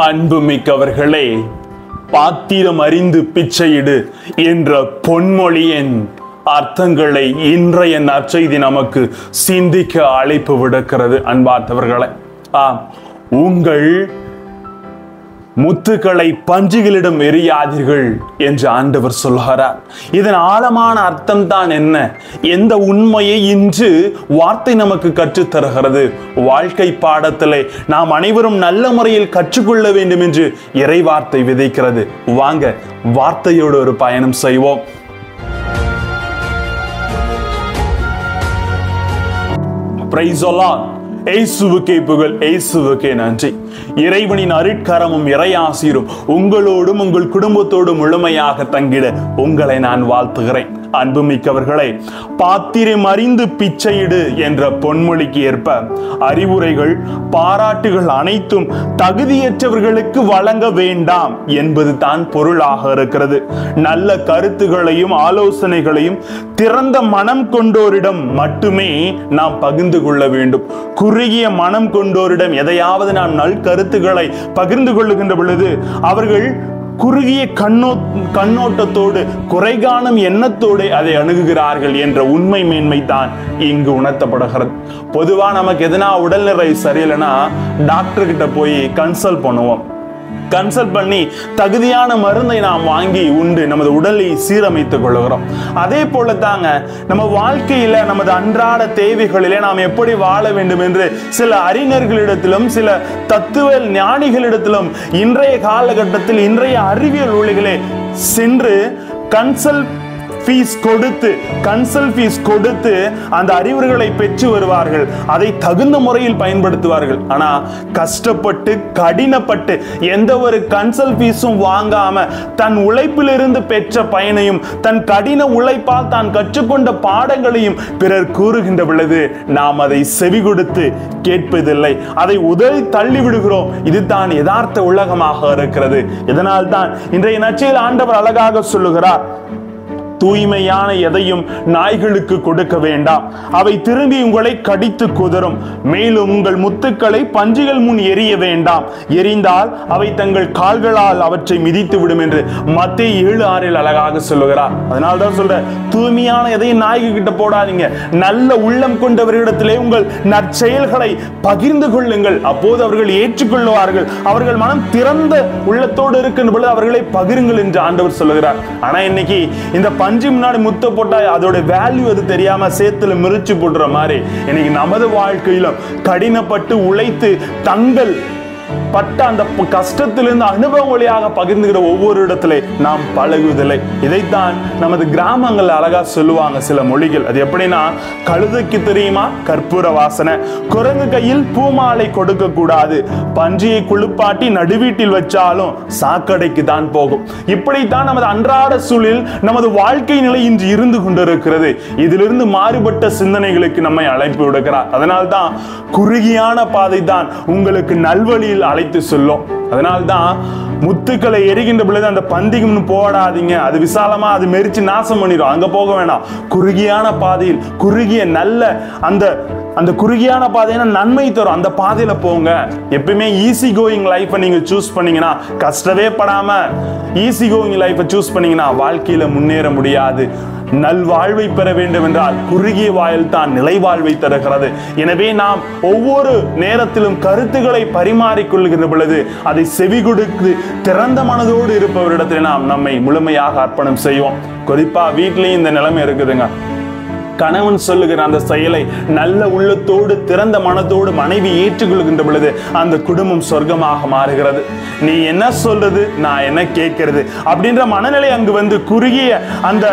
அன்புமிக்கவர்களே, பாத்திரம் அறிந்து பிச்சையிடு என்ற பொன்மொழியின் அர்த்தங்களை இன்றைய நற்செய்தி நமக்கு சிந்திக்க அழைப்பு விடுக்கிறது. அன்பார்ந்தவர்களே, உங்கள் முத்துக்களை பஞ்சுகளிடம் எறியாதீர்கள் என்று ஆண்டவர் சொல்கிறார். இதன் ஆழமான அர்த்தம் தான் என்ன? எந்த உண்மையை இன்று வார்த்தை நமக்கு கற்றுத்தருகிறது? வாழ்க்கை பாடத்திலே நாம் அனைவரும் நல்ல முறையில் கற்றுக்கொள்ள வேண்டும் என்று இறை வார்த்தை விதைக்கிறது. வாங்க வார்த்தையோடு ஒரு பயணம் செய்வோம். Praise the Lord. இயேசுவுக்கே புகழ், இயேசுவுக்கே நன்றி. இறைவனின் அருட்கரமும் இறையாசீரும் உங்களோடும் உங்கள் குடும்பத்தோடும் முழுமையாக தங்கிட உங்களை நான் வாழ்த்துகிறேன். அன்புமிக்கவர்களே, பாத்திரம் அறிந்து பிச்சையிடு என்ற பொன்மொழிக்கு ஏற்ப அறிவுரைகள், பாராட்டுகள் அனைத்தும் தகுதியற்றவர்களுக்கு வழங்க வேண்டாம் என்பது தான் பொருளாக இருக்கிறது. நல்ல கருத்துகளையும் ஆலோசனைகளையும் திறந்த மனம் கொண்டோரிடம் மட்டுமே நாம் பகிர்ந்து கொள்ள வேண்டும். குறுகிய மனம் கொண்டோரிடம் எதையாவது நாம் நல் கருத்துக்களை பகிர்ந்து கொள்ளுகின்ற பொழுது அவர்கள் குறுகிய கண்ணோட்டத்தோடு, குறைகாணும் எண்ணத்தோடு அதை அணுகுகிறார்கள் என்ற உண்மை மேன்மை தான் இங்கு உணர்த்தப்படுகிறது. பொதுவா நமக்கு எதனா உடல்நிலை சரியில்லைன்னா டாக்டர் கிட்ட போய் கன்சல்ட் பண்ணுவோம். கன்சல்ட் பண்ணி தகுதியான மருந்தை நாம் வாங்கி உண்டு நமது உடலை சீரமைத்துக் கொள்கிறோம். அதே போல தாங்க நம்ம வாழ்க்கையில நமது அன்றாட தேவைகளிலே நாம் எப்படி வாழ வேண்டும் என்று சில அறிஞர்களிடத்திலும் சில தத்துவ ஞானிகளிடத்திலும் இன்றைய காலகட்டத்தில் இன்றைய அறிவியல் ஊழிகளே சென்று கன்சல்ட் ஃபீஸ் கொடுத்து அந்த அறிவுரைகளை பெற்று வருவார்கள். அதை தகுந்த முறையில் பயன்படுத்துவார்கள். ஆனா கஷ்டப்பட்டு கடினப்பட்டு எந்த ஒரு கன்சல்ட் ஃபீஸும் வாங்காம தன் உழைப்பிலிருந்து பெற்ற பயனையும் தன் கடின உழைப்பால் தான் கற்றுக்கொண்ட பாடங்களையும் பிறர் கூறுகின்ற பொழுது நாம் அதை செவி கொடுத்து கேட்பதில்லை. அதை உதறி தள்ளி விடுகிறோம். இதுதான் யதார்த்த உலகமாக இருக்கிறது. இதனால் தான் இன்றைய நற்செய்தியில் ஆண்டவர் அழகாக சொல்லுகிறார், தூய்மையான எதையும் நாய்களுக்கு கொடுக்க வேண்டாம், அவை திரும்பி உங்களை கடித்து குதறும். மேலும் உங்கள் முத்துக்களை பஞ்சுகள் முன் எரிய வேண்டாம், எரிந்தால் அவை தங்கள் கால்களால் அவற்றை மிதித்து விடும் என்று மத்தேயு 7:6 அழகாக சொல்லுகிறார். அதனால்தான் சொல்ற, தூய்மையான எதையும் நாய்கள் கிட்ட போடாதீங்க. நல்ல உள்ளம் கொண்டவர்களிடத்திலே உங்கள் நற்செயல்களை பகிர்ந்து கொள்ளுங்கள். அப்போது அவர்கள் ஏற்றுக்கொள்வார்கள். அவர்கள் மனம் திறந்த உள்ளத்தோடு இருக்கின்ற பொழுது அவர்களை பகிருங்கள் என்று ஆண்டவர் சொல்லுகிறார். ஆனா இன்னைக்கு இந்த பஞ்சு முன்னாடி முத்த போட்டா அதோட வேல்யூ அது தெரியாம சேத்துல மிரிச்சு போடுற மாதிரி இன்னைக்கு நமது வாழ்க்கையிலும் கடினப்பட்டு உழைத்து தங்கள் பட்ட அந்த கஷ்டத்திலிருந்து அனுபவம் வழியாக பகிர்ந்துகிற ஒவ்வொரு இடத்திலே நாம் பழகுவதில்லை. இதைத்தான் நமது கிராமங்கள் அழகா சொல்லுவாங்க சில மொழிகள். அது எப்படின்னா, கழுதைக்கு தெரியுமா கற்பூர வாசனை, குரங்கு கையில் பூமாலை கொடுக்க கூடாது, பன்றியை குளிப்பாட்டி நடுவீட்டில் வச்சாலும் சாக்கடைக்கு தான் போகும். இப்படித்தான் நமது அன்றாட சூழலில் நமது வாழ்க்கை நிலை இன்று இருந்து கொண்டிருக்கிறது. இதிலிருந்து மாறுபட்ட சிந்தனைகளுக்கு நம்மை அழைப்பு விடுக்கிறார். அதனால்தான் குறுகியான பாதை தான் உங்களுக்கு நல்வழியில் அழைத்து சொல்லும். அதனால்தான் முத்துக்களை எரிகின்ற பொழுது அந்த பந்திக்கு போடாதீங்க, அது விசாலமா அது மெரிச்சு நாசம் பண்ணிடும், அங்க போக வேண்டாம். குறுகியான பாதையில் குறுகிய நல்ல அந்த குறுகியான பாதையினா நன்மை தரும் அந்த பாதையில போங்க. எப்பயுமே ஈஸி கோயிங் லைஃபை நீங்க சூஸ் பண்ணீங்கன்னா, கஷ்டவே படாம ஈஸி கோயிங் லைஃபை சூஸ் பண்ணீங்கன்னா வாழ்க்கையில முன்னேற முடியாது. நல்வாழ்வை பெற வேண்டும் என்றால் குறுகிய வாயில் தான் நிலை வாழ்வை தருகிறது. எனவே நாம் ஒவ்வொரு நேரத்திலும் கருத்துக்களை பரிமாறிக்கொள்கின்ற பொழுது அதை செவி கொடுத்து திறந்த மனதோடு இருப்பவரிடத்தில் நாம் நம்மை முழுமையாக அர்ப்பணம் செய்வோம். குறிப்பா வீட்டிலையும் இந்த நிலைமை இருக்குதுங்க. கணவன் சொல்லுகிற அந்த செயலை நல்ல உள்ளத்தோடு திறந்த மனத்தோடு மனைவி ஏற்றுக்கொள்கின்ற பொழுது அந்த குடும்பம் சொர்க்கமாக மாறுகிறது. நீ என்ன சொல்றது, நான் என்ன கேட்கிறது அப்படின்ற மனநிலை அங்கு வந்து குறுகிய அந்த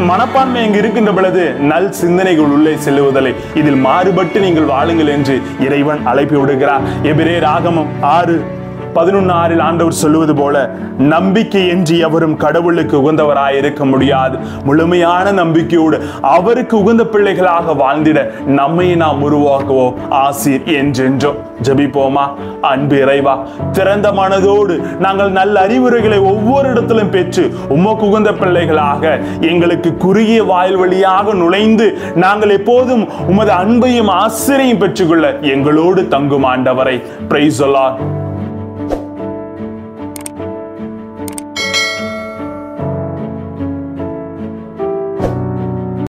மனப்பான்மை அங்கு இருக்கின்ற பொழுது நல் சிந்தனைகள் உள்ளே செல்லுவதில்லை. இதில் மாறுபட்டு நீங்கள் வாழுங்கள் என்று இறைவன் அழைப்பு விடுகிறார். எபிரேயர் ஆகமம் 6:11 ஆண்டவர் சொல்லுவது போல, நம்பிக்கை என்று எவரும் கடவுளுக்கு உகந்தவராய் இருக்க முடியாது. முழுமையான நம்பிக்கையோடு அவருக்கு உகந்த பிள்ளைகளாக வாழ்ந்திட நம்மை நாம் உருவாக்குவோம். ஆசீர் என்றென்றோம். ஜெபிப்போமா. அன்பு இறைவா, திறந்த மனதோடு நாங்கள் நல்ல அறிவுரைகளை ஒவ்வொரு இடத்திலும் பெற்று உமக்கு உகந்த பிள்ளைகளாக எங்களுக்கு குறுகிய வாயில் வழியாக நுழைந்து நாங்கள் எப்போதும் உமது அன்பையும் ஆசிரியையும் பெற்றுக்கொள்ள எங்களோடு தங்கும் ஆண்டவரை. Praise the Lord.